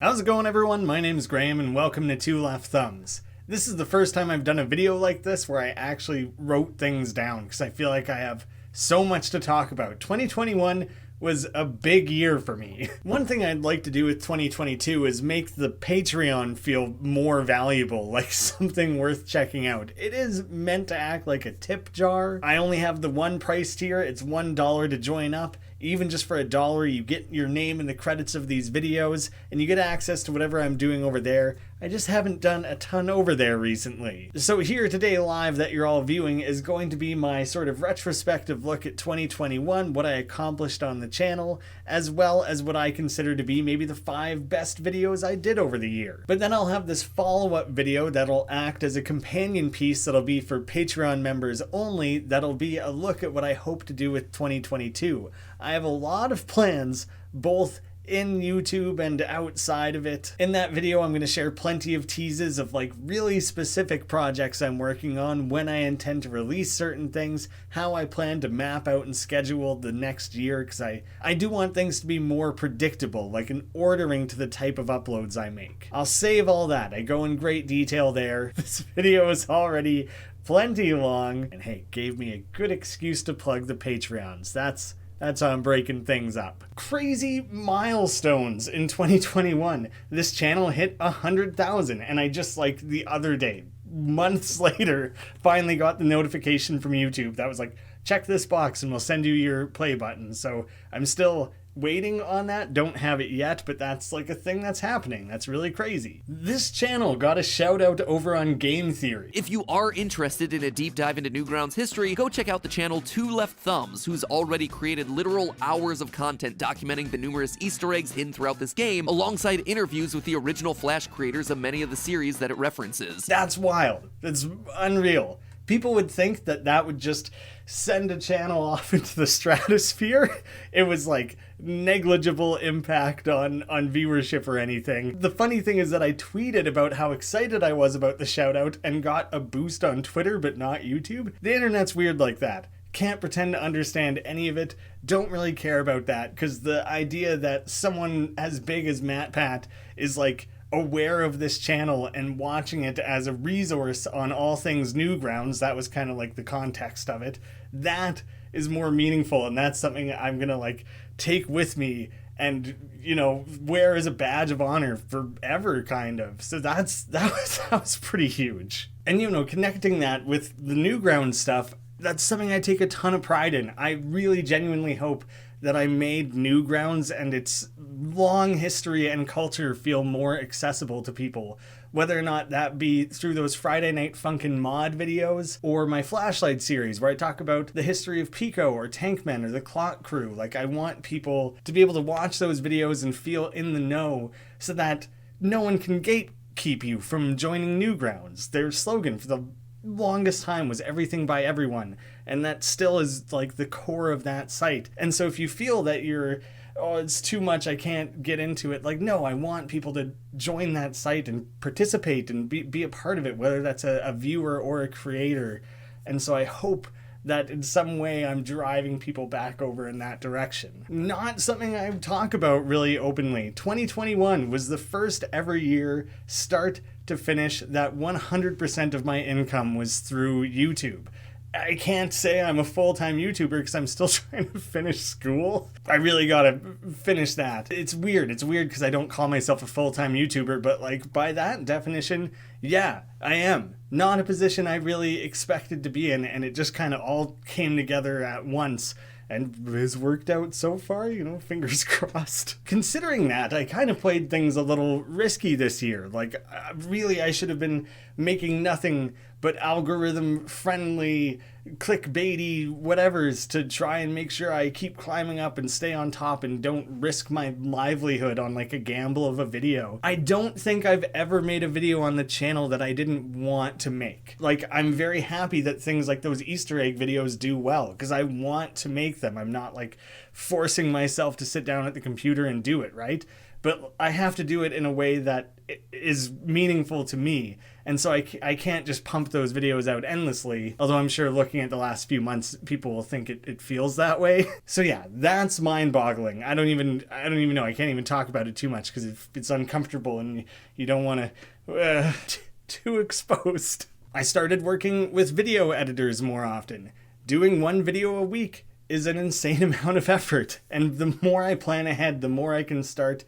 How's it going, everyone? My name's Graham and welcome to Two Left Thumbs. This is the first time I've done a video like this where I actually wrote things down because I feel like I have so much to talk about. 2021 was a big year for me. One thing I'd like to do with 2022 is make the Patreon feel more valuable, like something worth checking out. It is meant to act like a tip jar. I only have the one price tier. It's $1 to join up. Even just for $1, you get your name in the credits of these videos, and you get access to whatever I'm doing over there. I just haven't done a ton over there recently. So here today live that you're all viewing is going to be my sort of retrospective look at 2021, what I accomplished on the channel, as well as what I consider to be maybe the 5 best videos I did over the year. But then I'll have this follow-up video that'll act as a companion piece that'll be for Patreon members only, that'll be a look at what I hope to do with 2022. I have a lot of plans, both in YouTube and outside of it. In that video, I'm going to share plenty of teases of like really specific projects I'm working on, when I intend to release certain things, how I plan to map out and schedule the next year, because I do want things to be more predictable, like an ordering to the type of uploads I make. I'll save all that. I go in great detail there. This video is already plenty long, and hey, gave me a good excuse to plug the Patreons. That's how I'm breaking things up. Crazy milestones in 2021. This channel hit 100,000, and I just like the other day, months later, finally got the notification from YouTube that was like, check this box and we'll send you your play button. So I'm still waiting on that, don't have it yet, but that's like a thing that's happening. That's really crazy. This channel got a shout out over on Game Theory. If you are interested in a deep dive into Newgrounds history, go check out the channel Two Left Thumbs, who's already created literal hours of content documenting the numerous Easter eggs hidden throughout this game, alongside interviews with the original Flash creators of many of the series that it references. That's wild. That's unreal. People would think that that would just send a channel off into the stratosphere. It was like negligible impact on viewership or anything. The funny thing is that I tweeted about how excited I was about the shout out and got a boost on Twitter but not YouTube. The internet's weird like that. Can't pretend to understand any of it. Don't really care about that, because the idea that someone as big as MatPat is like aware of this channel and watching it as a resource on all things Newgrounds, that was kind of like the context of it. That is more meaningful, and that's something I'm gonna like take with me and, you know, wear as a badge of honor forever, kind of. So that was pretty huge. And, you know, connecting that with the Newgrounds stuff, that's something I take a ton of pride in. I really genuinely hope that I made Newgrounds and its long history and culture feel more accessible to people, whether or not that be through those Friday Night Funkin' mod videos or my Flashlight series where I talk about the history of Pico or Tankmen or the Clock Crew. Like, I want people to be able to watch those videos and feel in the know so that no one can gatekeep you from joining Newgrounds. Their slogan for the longest time was everything by everyone, and that still is like the core of that site. And so if you feel that you're, oh, it's too much, I can't get into it, like, no, I want people to join that site and participate and be a part of it, whether that's a viewer or a creator. And so I hope that in some way I'm driving people back over in that direction. Not something I talk about really openly. 2021 was the first ever year, start to finish, that 100% of my income was through YouTube. I can't say I'm a full-time YouTuber because I'm still trying to finish school. I really gotta finish that. It's weird because I don't call myself a full-time YouTuber, but like by that definition, yeah, I am. Not a position I really expected to be in, and it just kind of all came together at once and has worked out so far, you know, fingers crossed. Considering that, I kind of played things a little risky this year. Like, really, I should have been making nothing but algorithm-friendly, clickbaity whatevers to try and make sure I keep climbing up and stay on top and don't risk my livelihood on like a gamble of a video. I don't think I've ever made a video on the channel that I didn't want to make. Like, I'm very happy that things like those Easter egg videos do well, because I want to make them. I'm not like forcing myself to sit down at the computer and do it, right? But I have to do it in a way that is meaningful to me. And so I can't just pump those videos out endlessly, although I'm sure looking at the last few months, people will think it feels that way. So yeah, that's mind-boggling. I don't even know. I can't even talk about it too much because it's uncomfortable and you don't want to too exposed. I started working with video editors more often. Doing one video a week is an insane amount of effort. And the more I plan ahead, the more I can start,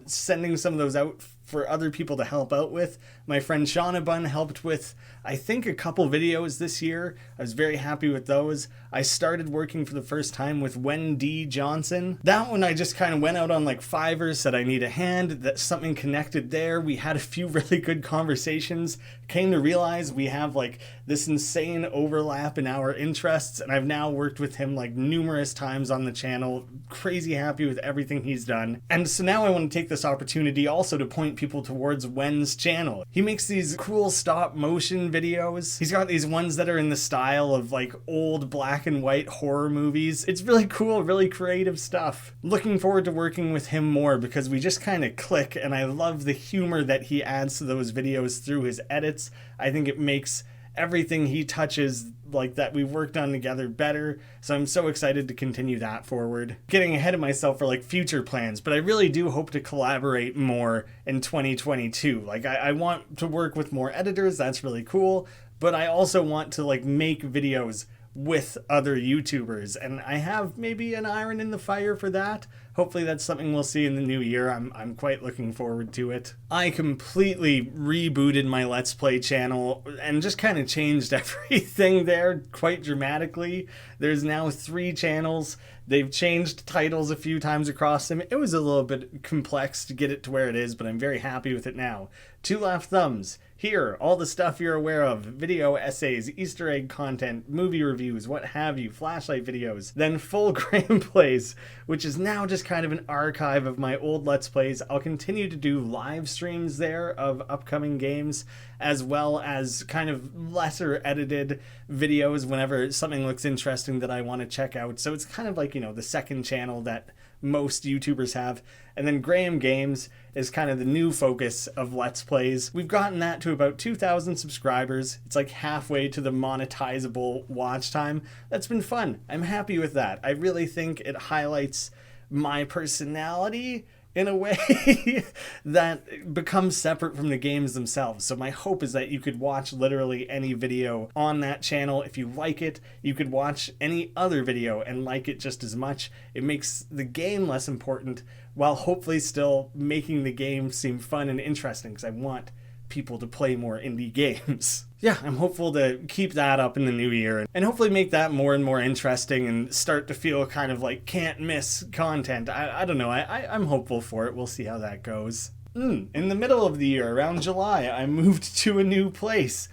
sending some of those out for other people to help out with. My friend Shauna Bunn helped with, I think, a couple videos this year. I was very happy with those. I started working for the first time with Wen D Johnson. That one I just kind of went out on like Fiverr, said I need a hand, that something connected there. We had a few really good conversations, came to realize we have like this insane overlap in our interests, and I've now worked with him like numerous times on the channel. Crazy happy with everything he's done. And so now I want to take this opportunity also to point people towards Wen's channel. He makes these cool stop motion videos. He's got these ones that are in the style of like old black and white horror movies. It's really cool, really creative stuff. Looking forward to working with him more because we just kind of click, and I love the humor that he adds to those videos through his edits. I think it makes everything he touches like that we've worked on together better. So I'm so excited to continue that forward. Getting ahead of myself for like future plans, but I really do hope to collaborate more in 2022. Like I want to work with more editors. That's really cool. But I also want to like make videos with other YouTubers, and I have maybe an iron in the fire for that. Hopefully that's something we'll see in the new year. I'm quite looking forward to it. I completely rebooted my Let's Play channel and just kind of changed everything there quite dramatically. There's now 3 channels. They've changed titles a few times across them. It was a little bit complex to get it to where it is, but I'm very happy with it now. 2 Left Thumbs. Here, all the stuff you're aware of. Video essays, Easter egg content, movie reviews, what have you, flashlight videos. Then Full Graham Plays, which is now just kind of an archive of my old Let's Plays. I'll continue to do live streams there of upcoming games, as well as kind of lesser edited videos whenever something looks interesting that I want to check out. So it's kind of like, the second channel that most YouTubers have. And then Graham Games is kind of the new focus of Let's Plays. We've gotten that to about 2,000 subscribers. It's like halfway to the monetizable watch time. That's been fun. I'm happy with that. I really think it highlights my personality in a way that becomes separate from the games themselves. So my hope is that you could watch literally any video on that channel. If you like it, you could watch any other video and like it just as much. It makes the game less important while hopefully still making the game seem fun and interesting, because I want people to play more indie games. Yeah, I'm hopeful to keep that up in the new year and hopefully make that more and more interesting and start to feel kind of like can't miss content. I don't know. I'm hopeful for it. We'll see how that goes. In the middle of the year, around July, I moved to a new place.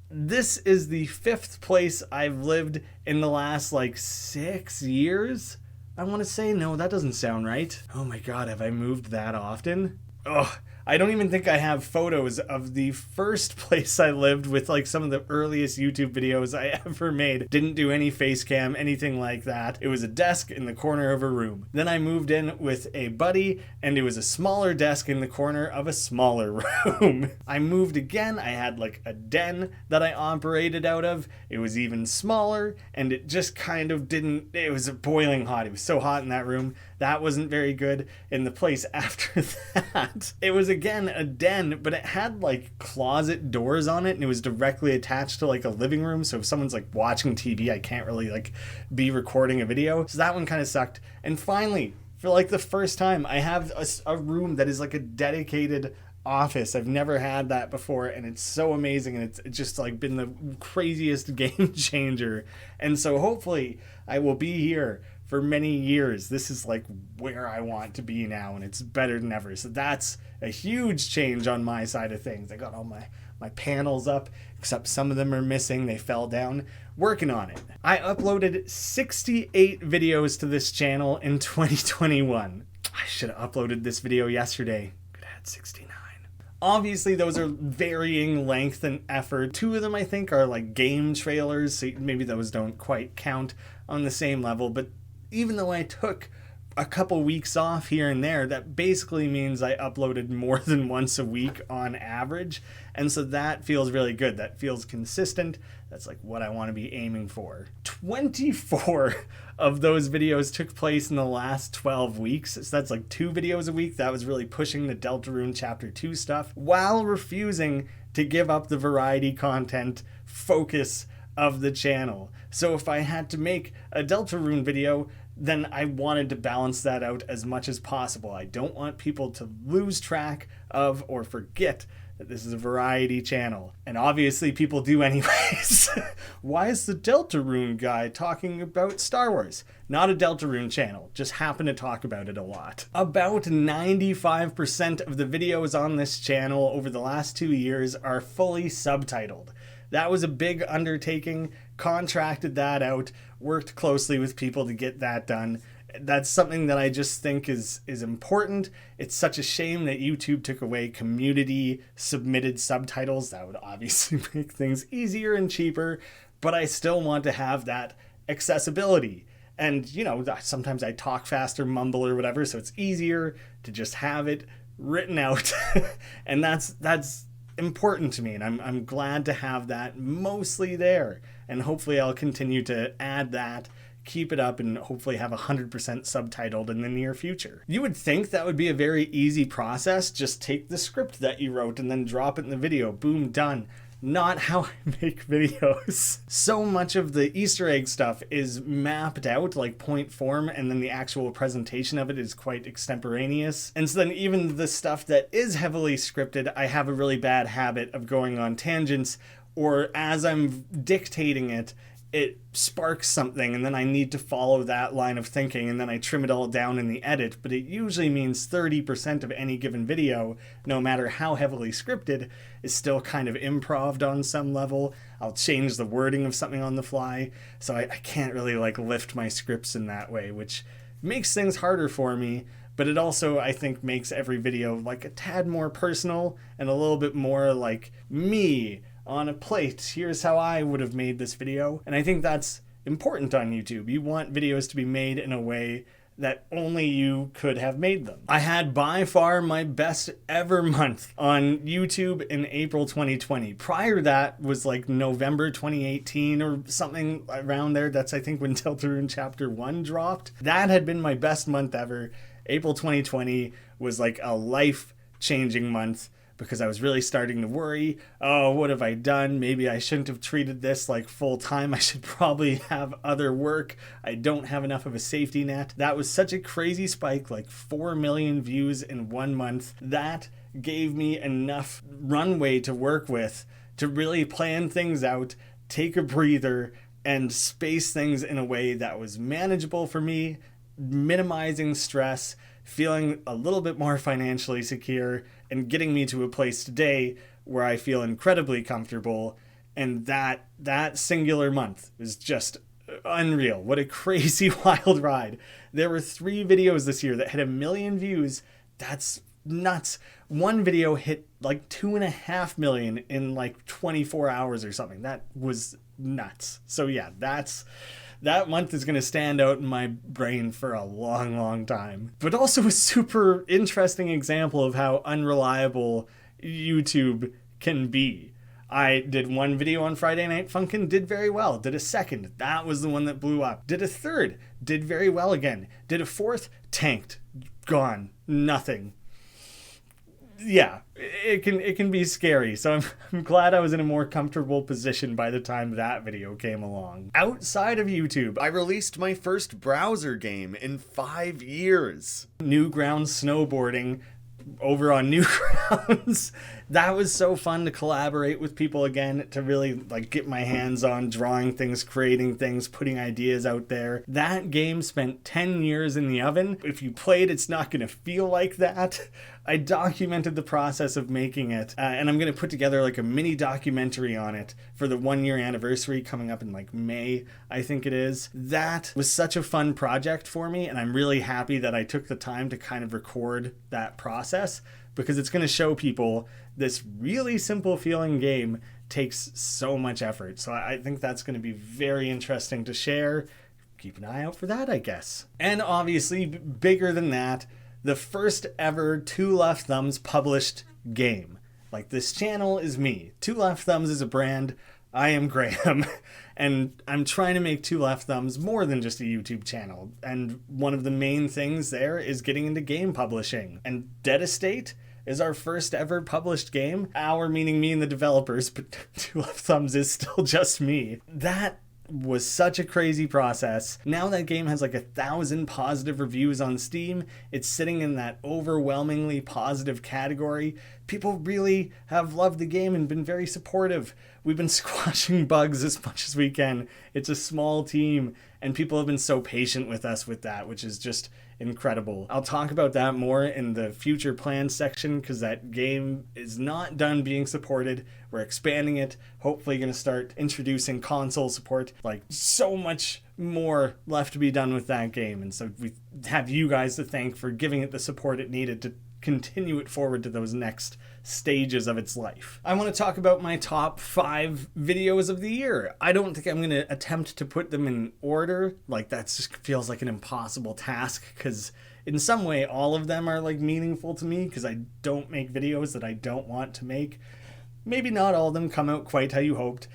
This is the 5th place I've lived in the last 6 years. I want to say, no, that doesn't sound right. Oh my God, have I moved that often? Ugh. I don't even think I have photos of the first place I lived with some of the earliest YouTube videos I ever made. Didn't do any face cam, anything like that. It was a desk in the corner of a room. Then I moved in with a buddy, and it was a smaller desk in the corner of a smaller room. I moved again. I had a den that I operated out of. It was even smaller, and it just kind of didn't, it was boiling hot. It was so hot in that room. That wasn't very good. In the place after that, it was again a den, but it had closet doors on it, and it was directly attached to a living room. So if someone's watching TV, I can't really be recording a video. So that one kind of sucked. And finally, for the first time, I have a room that is a dedicated office. I've never had that before, and it's so amazing, and it's just been the craziest game changer. And so hopefully I will be here for many years. This is where I want to be now, and it's better than ever. So that's a huge change on my side of things. I got all my panels up, except some of them are missing. They fell down. Working on it. I uploaded 68 videos to this channel in 2021. I should have uploaded this video yesterday. Could have had 69. Obviously, those are varying length and effort. 2 of them, I think, are game trailers, so maybe those don't quite count on the same level. But even though I took a couple weeks off here and there, that basically means I uploaded more than once a week on average. And so that feels really good. That feels consistent. That's like what I want to be aiming for. 24 of those videos took place in the last 12 weeks. So that's like 2 videos a week. That was really pushing the Deltarune Chapter 2 stuff while refusing to give up the variety content focus of the channel. So if I had to make a Deltarune video, then I wanted to balance that out as much as possible. I don't want people to lose track of or forget that this is a variety channel. And obviously people do anyways. Why is the Deltarune guy talking about Star Wars? Not a Deltarune channel, just happen to talk about it a lot. About 95% of the videos on this channel over the last 2 years are fully subtitled. That was a big undertaking, contracted that out, worked closely with people to get that done. That's something that I just think is important. It's such a shame that YouTube took away community submitted subtitles. That would obviously make things easier and cheaper, but I still want to have that accessibility. And, you know, sometimes I talk faster, mumble or whatever, so it's easier to just have it written out. And that's important to me, and I'm glad to have that mostly there. And hopefully I'll continue to add that, keep it up, and hopefully have 100% subtitled in the near future. You would think that would be a very easy process. Just take the script that you wrote and then drop it in the video. Boom, done. Not how I make videos. So much of the Easter egg stuff is mapped out like point form, and then the actual presentation of it is quite extemporaneous. And so then even the stuff that is heavily scripted, I have a really bad habit of going on tangents, or as I'm dictating it, it sparks something and then I need to follow that line of thinking, and then I trim it all down in the edit. But it usually means 30% of any given video, no matter how heavily scripted, is still kind of improv'd on some level. I'll change the wording of something on the fly, so I can't really like lift my scripts in that way, which makes things harder for me. But it also, I think, makes every video like a tad more personal and a little bit more like me on a plate. Here's how I would have made this video. And I think that's important on YouTube. You want videos to be made in a way that only you could have made them. I had by far my best ever month on YouTube in April 2020. Prior to that was like November 2018 or something around there. That's I think when Deltarune Chapter 1 dropped. That had been my best month ever. April 2020 was like a life-changing month, because I was really starting to worry. Oh, what have I done? Maybe I shouldn't have treated this like full time. I should probably have other work. I don't have enough of a safety net. That was such a crazy spike, like 4 million views in 1 month. That gave me enough runway to work with to really plan things out, take a breather, and space things in a way that was manageable for me, minimizing stress, feeling a little bit more financially secure, and getting me to a place today where I feel incredibly comfortable. And that singular month was just unreal. What a crazy wild ride. There were 3 videos this year that had 1 million views. That's nuts. One video hit like 2.5 million in like 24 hours or something. That was nuts. So yeah, that month is going to stand out in my brain for a long, long time. But also a super interesting example of how unreliable YouTube can be. I did 1 video on Friday Night Funkin', did very well. Did a second, that was the one that blew up. Did a third, did very well again. Did a fourth, tanked, gone, nothing. Yeah, it can be scary. So I'm glad I was in a more comfortable position by the time that video came along. Outside of YouTube, I released my first browser game in 5 years. Newgrounds snowboarding over on Newgrounds. That was so fun to collaborate with people again, to really like get my hands on drawing things, creating things, putting ideas out there. That game spent 10 years in the oven. If you play it, it's not going to feel like that. I documented the process of making it, and I'm going to put together like a mini documentary on it for the 1-year anniversary coming up in like May, I think it is. That was such a fun project for me, and I'm really happy that I took the time to kind of record that process, because it's going to show people this really simple feeling game takes so much effort. So I think that's going to be very interesting to share. keep an eye out for that, I guess. And obviously, bigger than that, the first ever Two Left Thumbs published game. Like, this channel is me. Two Left Thumbs is a brand. I am Graham. And I'm trying to make Two Left Thumbs more than just a YouTube channel. And one of the main things there is getting into game publishing. And Dead Estate is our first ever published game. Our meaning me and the developers, but Two Left Thumbs is still just me. That was such a crazy process. Now that game has like 1,000 positive reviews on Steam. It's sitting in that overwhelmingly positive category. People really have loved the game and been very supportive. We've been squashing bugs as much as we can. It's a small team, and people have been so patient with us with that, which is just incredible. I'll talk about that more in the future plans section, because that game is not done being supported. We're expanding it, hopefully going to start introducing console support. Like, so much more left to be done with that game, and so we have you guys to thank for giving it the support it needed to continue it forward to those next stages of its life. I want to talk about my top 5 videos of the year. I don't think I'm going to attempt to put them in order. Like, that just feels like an impossible task, because in some way all of them are like meaningful to me, because I don't make videos that I don't want to make. Maybe not all of them come out quite how you hoped.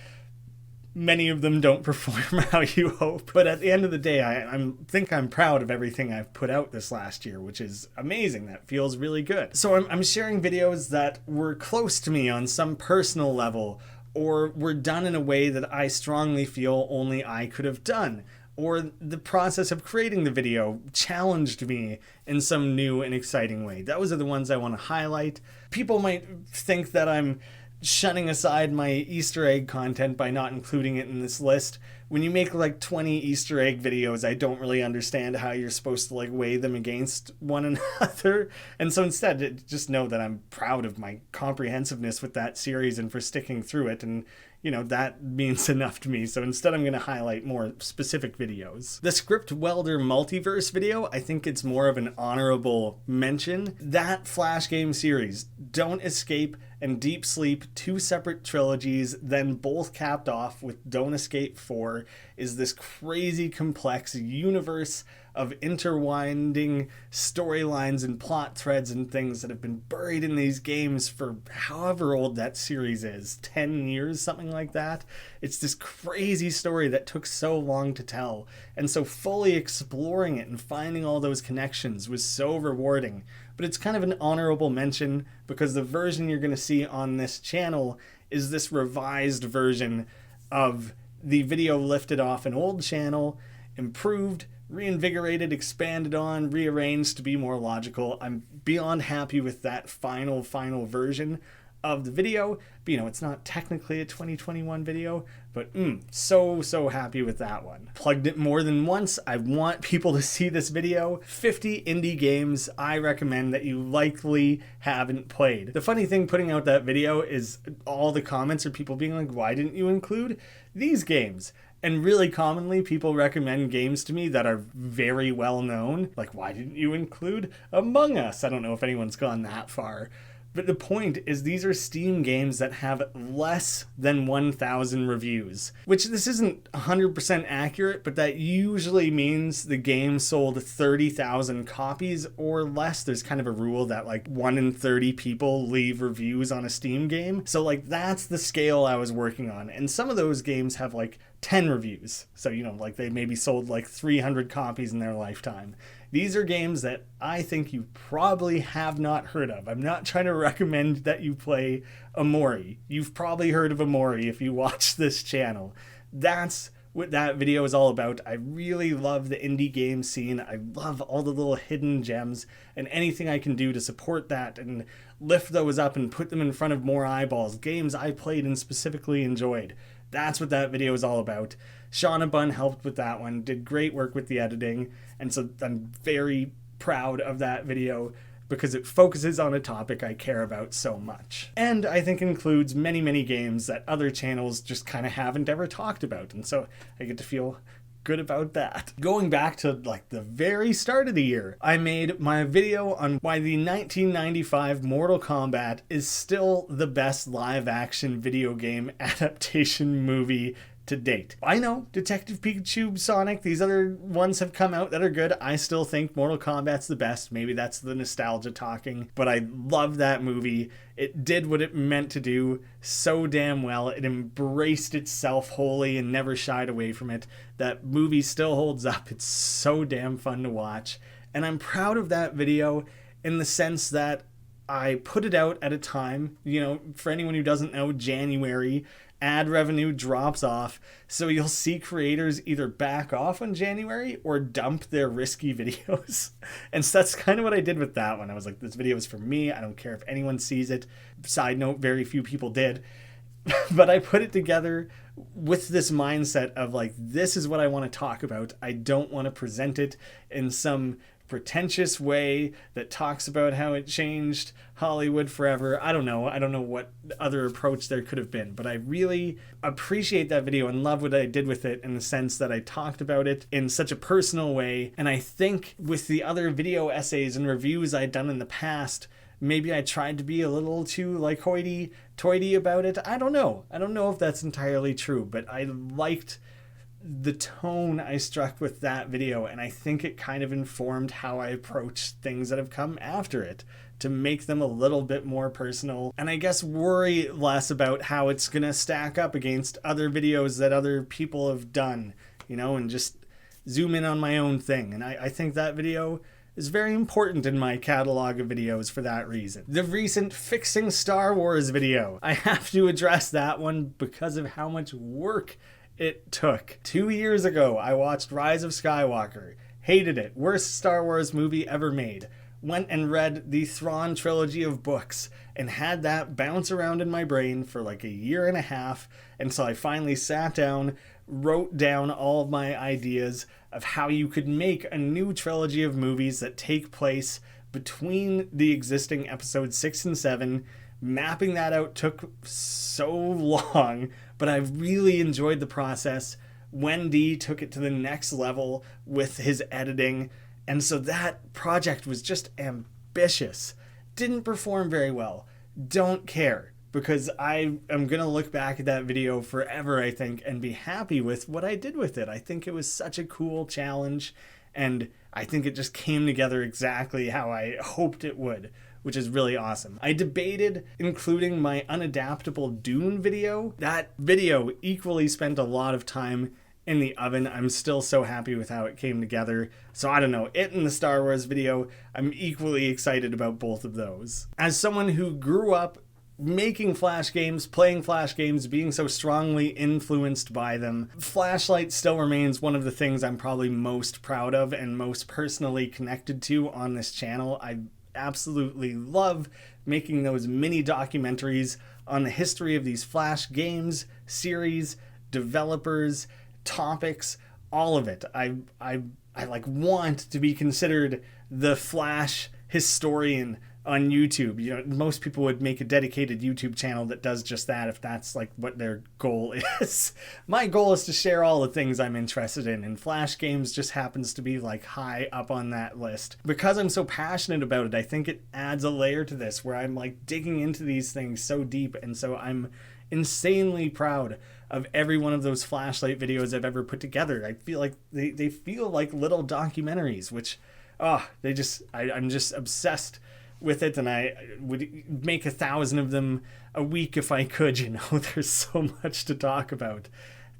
Many of them don't perform how you hope. But at the end of the day, I think I'm proud of everything I've put out this last year, which is amazing. That feels really good. So I'm sharing videos that were close to me on some personal level, or were done in a way that I strongly feel only I could have done, or the process of creating the video challenged me in some new and exciting way. Those are the ones I want to highlight. People might think that I'm shunning aside my Easter egg content by not including it in this list. When you make like 20 Easter egg videos, I don't really understand how you're supposed to like weigh them against one another. And so instead, just know that I'm proud of my comprehensiveness with that series and for sticking through it. And you know, that means enough to me. So instead, I'm going to highlight more specific videos. The Script Welder Multiverse video, I think it's more of an honorable mention. That Flash game series, Don't Escape and Deep Sleep, 2 separate trilogies, then both capped off with Don't Escape 4, is this crazy complex universe of interwinding storylines and plot threads and things that have been buried in these games for however old that series is, 10 years, something like that. It's this crazy story that took so long to tell, and so fully exploring it and finding all those connections was so rewarding. But it's kind of an honorable mention because the version you're going to see on this channel is this revised version of the video lifted off an old channel, improved, reinvigorated, expanded on, rearranged to be more logical. I'm beyond happy with that final version of the video. But, you know, it's not technically a 2021 video, but so happy with that one. Plugged it more than once. I want people to see this video. 50 indie games I recommend that you likely haven't played. The funny thing putting out that video is all the comments are people being like, why didn't you include these games? And really commonly, people recommend games to me that are very well known. Like, why didn't you include Among Us? I don't know if anyone's gone that far. But the point is, these are Steam games that have less than 1,000 reviews, which this isn't 100% accurate, but that usually means the game sold 30,000 copies or less. There's kind of a rule that like 1 in 30 people leave reviews on a Steam game. So like that's the scale I was working on. And some of those games have like 10 reviews. So, you know, like they maybe sold like 300 copies in their lifetime. These are games that I think you probably have not heard of. I'm not trying to recommend that you play Amori. You've probably heard of Amori if you watch this channel. That's what that video is all about. I really love the indie game scene. I love all the little hidden gems, and anything I can do to support that and lift those up and put them in front of more eyeballs. Games I played and specifically enjoyed. That's what that video is all about. Shauna Bunn helped with that one, did great work with the editing, and so I'm very proud of that video because it focuses on a topic I care about so much. And I think includes many games that other channels just kind of haven't ever talked about, and so I get to feel good about that. Going back to like the very start of the year, I made my video on why the 1995 Mortal Kombat is still the best live action video game adaptation movie to date. I know Detective Pikachu, Sonic, these other ones have come out that are good. I still think Mortal Kombat's the best. Maybe that's the nostalgia talking, but I love that movie. It did what it meant to do so damn well. It embraced itself wholly and never shied away from it. That movie still holds up. It's so damn fun to watch. And I'm proud of that video in the sense that I put it out at a time, for anyone who doesn't know, January, ad revenue drops off. So you'll see creators either back off on January or dump their risky videos. And so that's kind of what I did with that one. I was like, this video is for me. I don't care if anyone sees it. Side note, very few people did. But I put it together with this mindset of like, this is what I want to talk about. I don't want to present it in some pretentious way that talks about how it changed Hollywood forever. I don't know what other approach there could have been, but I really appreciate that video and love what I did with it in the sense that I talked about it in such a personal way. And I think with the other video essays and reviews I'd done in the past, maybe I tried to be a little too like hoity-toity about it. I don't know if that's entirely true, but I liked the tone I struck with that video, and I think it kind of informed how I approach things that have come after it to make them a little bit more personal, and I guess worry less about how it's gonna stack up against other videos that other people have done, and just zoom in on my own thing. And I think that video is very important in my catalog of videos for that reason. The recent Fixing Star Wars video, I have to address that one because of how much work it took. 2 years ago, I watched Rise of Skywalker. Hated it. Worst Star Wars movie ever made. Went and read the Thrawn trilogy of books and had that bounce around in my brain for like a year and a half until I finally sat down, wrote down all of my ideas of how you could make a new trilogy of movies that take place between the existing episodes 6 and 7. Mapping that out took so long, but I really enjoyed the process. Wen D took it to the next level with his editing, and so that project was just ambitious. Didn't perform very well. Don't care, because I am going to look back at that video forever, I think, and be happy with what I did with it. I think it was such a cool challenge, and I think it just came together exactly how I hoped it would, which is really awesome. I debated including my unadaptable Dune video. That video equally spent a lot of time in the oven. I'm still so happy with how it came together. So I don't know, it and the Star Wars video, I'm equally excited about both of those. As someone who grew up making Flash games, playing Flash games, being so strongly influenced by them, Flashlight still remains one of the things I'm probably most proud of and most personally connected to on this channel. I absolutely love making those mini documentaries on the history of these Flash games, series, developers, topics, all of it. I like want to be considered the Flash historian on YouTube. Most people would make a dedicated YouTube channel that does just that if that's like what their goal is. My goal is to share all the things I'm interested in, and Flash games just happens to be like high up on that list. Because I'm so passionate about it, I think it adds a layer to this where I'm like digging into these things so deep, and so I'm insanely proud of every one of those Flashlight videos I've ever put together. I feel like they feel like little documentaries, which I'm just obsessed with it, and I would make 1,000 of them a week if I could. There's so much to talk about.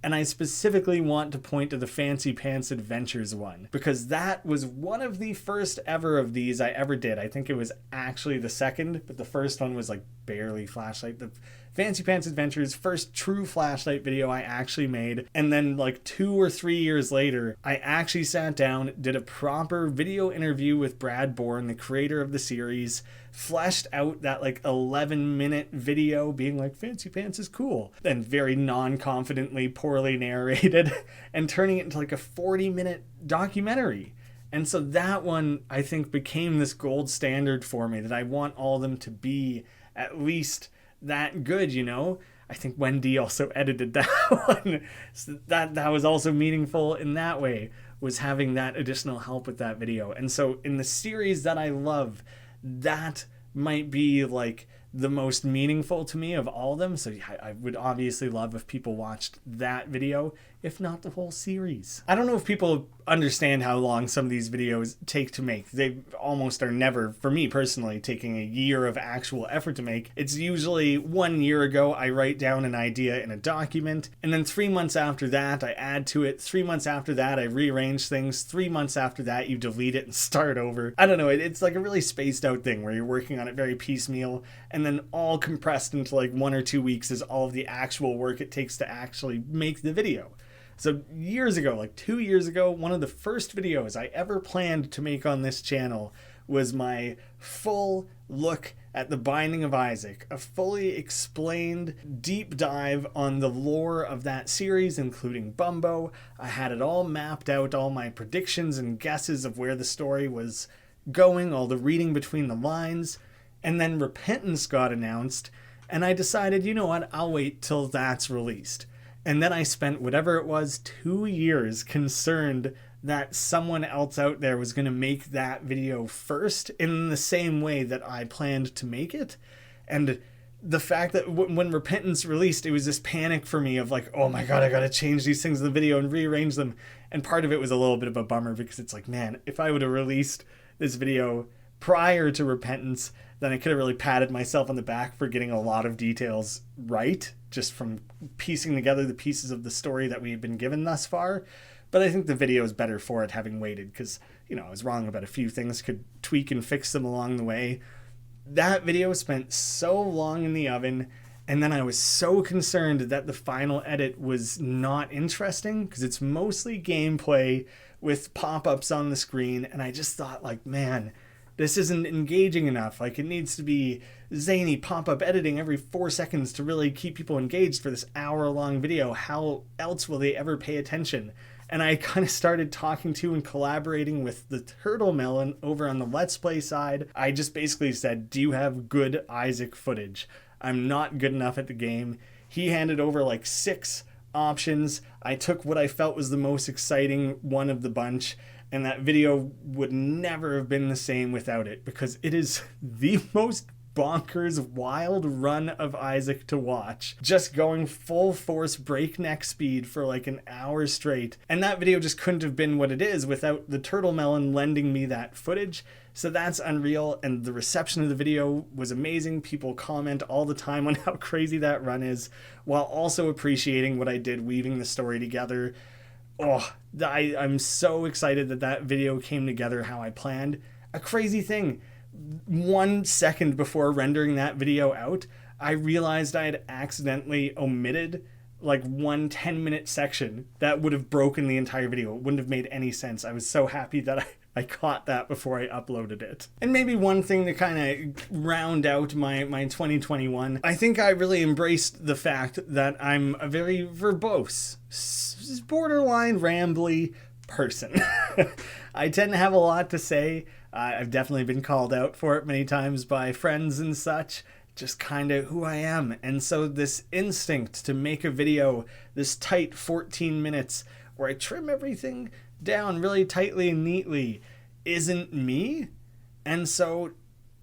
And I specifically want to point to the Fancy Pants Adventures one, because that was one of the first ever of these I ever did. I think it was actually the second, but the first one was like barely Flashlight. The Fancy Pants Adventures, first true Flashlight video I actually made. And then like 2 or 3 years later, I actually sat down, did a proper video interview with Brad Bourne, the creator of the series, fleshed out that like 11-minute video being like, Fancy Pants is cool, and very non-confidently poorly narrated, and turning it into like a 40-minute documentary. And so that one, I think, became this gold standard for me, that I want all of them to be at least that good. I think Wen D also edited that one, so that was also meaningful in that way, was having that additional help with that video. And so in the series that I love, that might be like the most meaningful to me of all of them. So I would obviously love if people watched that video, if not the whole series. I don't know if people understand how long some of these videos take to make. They almost are never, for me personally, taking a year of actual effort to make. It's usually 1 year ago, I write down an idea in a document, and then 3 months after that, I add to it. 3 months after that, I rearrange things. 3 months after that, you delete it and start over. I don't know, it's like a really spaced out thing where you're working on it very piecemeal, and then all compressed into like 1 or 2 weeks is all of the actual work it takes to actually make the video. So years ago, like 2 years ago, one of the first videos I ever planned to make on this channel was my full look at The Binding of Isaac, a fully explained deep dive on the lore of that series, including Bumbo. I had it all mapped out, all my predictions and guesses of where the story was going, all the reading between the lines. And then Repentance got announced, and I decided, you know what, I'll wait till that's released. And then I spent whatever it was, 2 years concerned that someone else out there was going to make that video first in the same way that I planned to make it. And the fact that when Repentance released, it was this panic for me of like, oh my God, I got to change these things in the video and rearrange them. And part of it was a little bit of a bummer because it's like, man, if I would have released this video prior to Repentance, then I could have really patted myself on the back for getting a lot of details right, just from piecing together the pieces of the story that we've been given thus far. But I think the video is better for it having waited because, you know, I was wrong about a few things, could tweak and fix them along the way. That video spent so long in the oven, and then I was so concerned that the final edit was not interesting because it's mostly gameplay with pop-ups on the screen, and I just thought, like, man, this isn't engaging enough. Like, it needs to be zany pop-up editing every 4 seconds to really keep people engaged for this hour-long video. How else will they ever pay attention? And I kind of started talking to and collaborating with the Turtle Melon over on the Let's Play side. I just basically said, do you have good Isaac footage? I'm not good enough at the game. He handed over like 6 options. I took what I felt was the most exciting one of the bunch, and that video would never have been the same without it because it is the most bonkers wild run of Isaac to watch, just going full force breakneck speed for like an hour straight. And that video just couldn't have been what it is without the Turtle Melon lending me that footage. So that's unreal, and the reception of the video was amazing. People comment all the time on how crazy that run is, while also appreciating what I did weaving the story together. Oh, I'm so excited that that video came together how I planned. A crazy thing, 1 second before rendering that video out, I realized I had accidentally omitted like one 10-minute section that would have broken the entire video. It wouldn't have made any sense. I was so happy that I caught that before I uploaded it. And maybe one thing to kind of round out my 2021, I think I really embraced the fact that I'm a very verbose, borderline rambly person. I tend to have a lot to say. I've definitely been called out for it many times by friends and such. Just kind of who I am. And so this instinct to make a video, this tight 14 minutes where I trim everything down really tightly and neatly, isn't me. And so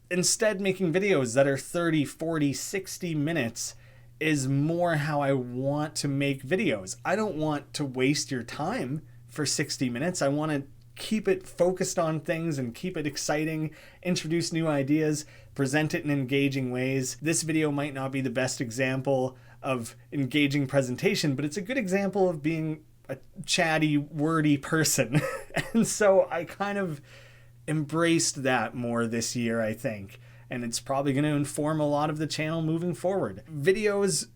instead making videos that are 30, 40, 60 minutes is more how I want to make videos. I don't want to waste your time for 60 minutes. I want to keep it focused on things and keep it exciting, introduce new ideas, present it in engaging ways. This video might not be the best example of engaging presentation, but it's a good example of being a chatty, wordy person. And so I kind of embraced that more this year, I think. And it's probably going to inform a lot of the channel moving forward. Videos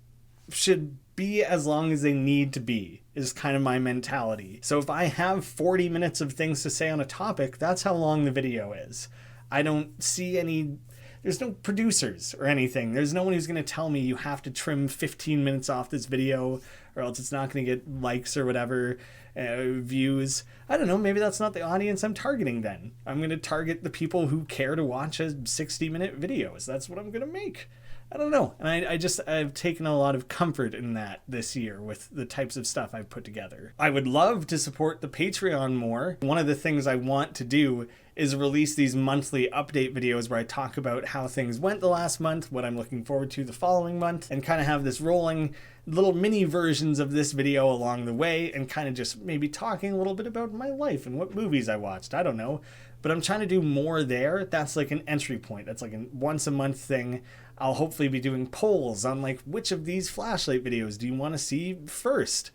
should be as long as they need to be, is kind of my mentality. So if I have 40 minutes of things to say on a topic, that's how long the video is. I don't see any, there's no producers or anything. There's no one who's going to tell me you have to trim 15 minutes off this video or else it's not going to get likes or whatever, views. I don't know, maybe that's not the audience I'm targeting then. I'm going to target the people who care to watch a 60-minute video. So that's what I'm going to make. I don't know. And I've taken a lot of comfort in that this year with the types of stuff I've put together. I would love to support the Patreon more. One of the things I want to do is release these monthly update videos where I talk about how things went the last month, what I'm looking forward to the following month, and kind of have this rolling little mini versions of this video along the way, and kind of just maybe talking a little bit about my life and what movies I watched. I don't know. But I'm trying to do more there. That's like an entry point. That's like a once a month thing. I'll hopefully be doing polls on like which of these flashlight videos do you want to see first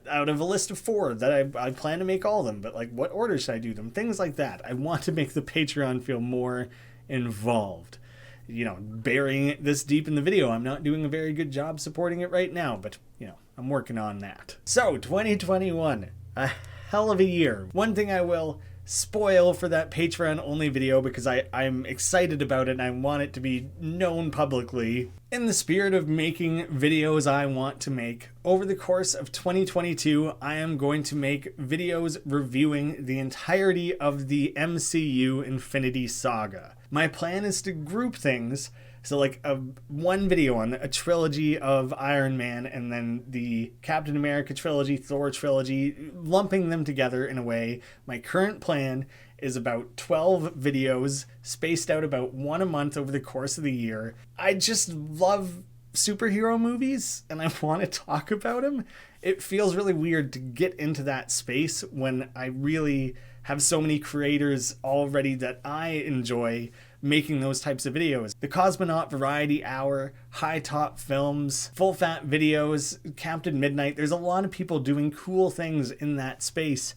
out of a list of 4 that I plan to make all of them, but like what order should I do them? Things like that. I want to make the Patreon feel more involved. You know, burying it this deep in the video, I'm not doing a very good job supporting it right now, but you know, I'm working on that. So 2021, a hell of a year. One thing I will spoil for that Patreon only video, because I'm excited about it and I want it to be known publicly. In the spirit of making videos I want to make, over the course of 2022, I am going to make videos reviewing the entirety of the MCU Infinity Saga. My plan is to group things, so like one video on a trilogy of Iron Man and then the Captain America trilogy, Thor trilogy, lumping them together in a way. My current plan is about 12 videos spaced out about 1 a month over the course of the year. I just love superhero movies and I want to talk about them. It feels really weird to get into that space when I really have so many creators already that I enjoy making those types of videos. The Cosmonaut Variety Hour, High Top Films, Full Fat Videos, Captain Midnight. There's a lot of people doing cool things in that space.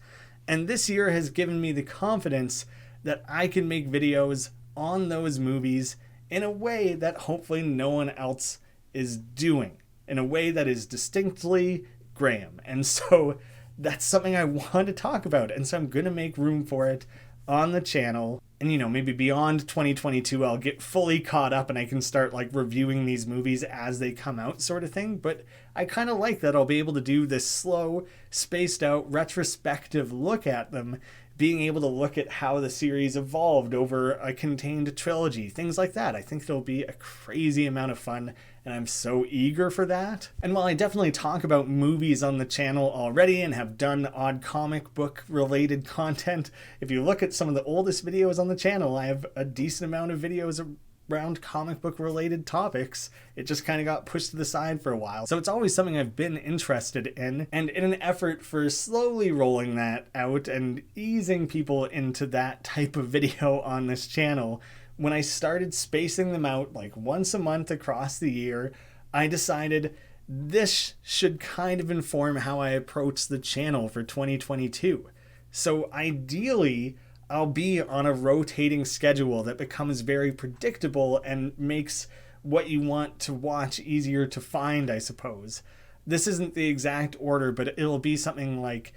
And this year has given me the confidence that I can make videos on those movies in a way that hopefully no one else is doing, in a way that is distinctly Graham. And so that's something I want to talk about. And so I'm going to make room for it on the channel. And, you know, maybe beyond 2022, I'll get fully caught up and I can start like reviewing these movies as they come out sort of thing. But I kind of like that I'll be able to do this slow, spaced out, retrospective look at them, being able to look at how the series evolved over a contained trilogy, things like that. I think it'll be a crazy amount of fun, and I'm so eager for that. And while I definitely talk about movies on the channel already and have done odd comic book related content, if you look at some of the oldest videos on the channel, I have a decent amount of videos around comic book related topics. It just kind of got pushed to the side for a while. So it's always something I've been interested in, and in an effort for slowly rolling that out and easing people into that type of video on this channel, when I started spacing them out like once a month across the year, I decided this should kind of inform how I approach the channel for 2022. So ideally, I'll be on a rotating schedule that becomes very predictable and makes what you want to watch easier to find, I suppose. This isn't the exact order, but it'll be something like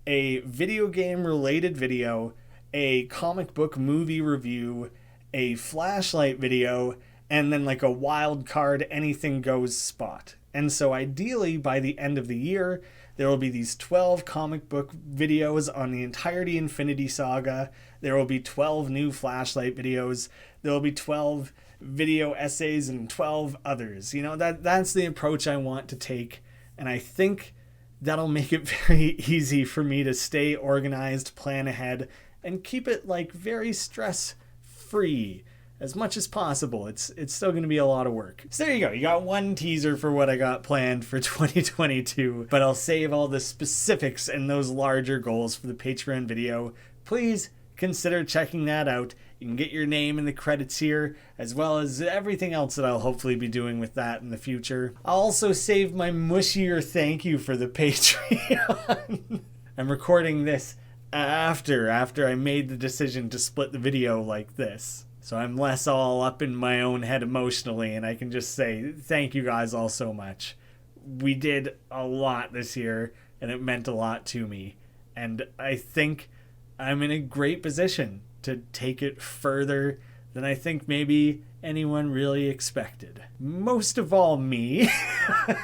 a video game related video, a comic book movie review, a flashlight video, and then like a wild card anything goes spot. And so ideally by the end of the year, there will be these 12 comic book videos on the entirety Infinity Saga. There will be 12 new flashlight videos. There will be 12 video essays and 12 others. You know, that's the approach I want to take. And I think that'll make it very easy for me to stay organized, plan ahead, and keep it like very stress-free as much as possible. It's still going to be a lot of work. So there you go. You got one teaser for what I got planned for 2022, but I'll save all the specifics and those larger goals for the Patreon video. Please consider checking that out. You can get your name in the credits here, as well as everything else that I'll hopefully be doing with that in the future. I'll also save my mushier thank you for the Patreon. I'm recording this after I made the decision to split the video like this. So I'm less all up in my own head emotionally, and I can just say thank you guys all so much. We did a lot this year, and it meant a lot to me. And I think I'm in a great position to take it further than I think maybe anyone really expected. Most of all me.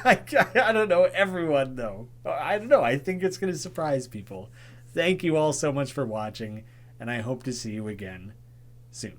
I don't know, everyone though. I don't know, I think it's going to surprise people. Thank you all so much for watching, and I hope to see you again soon.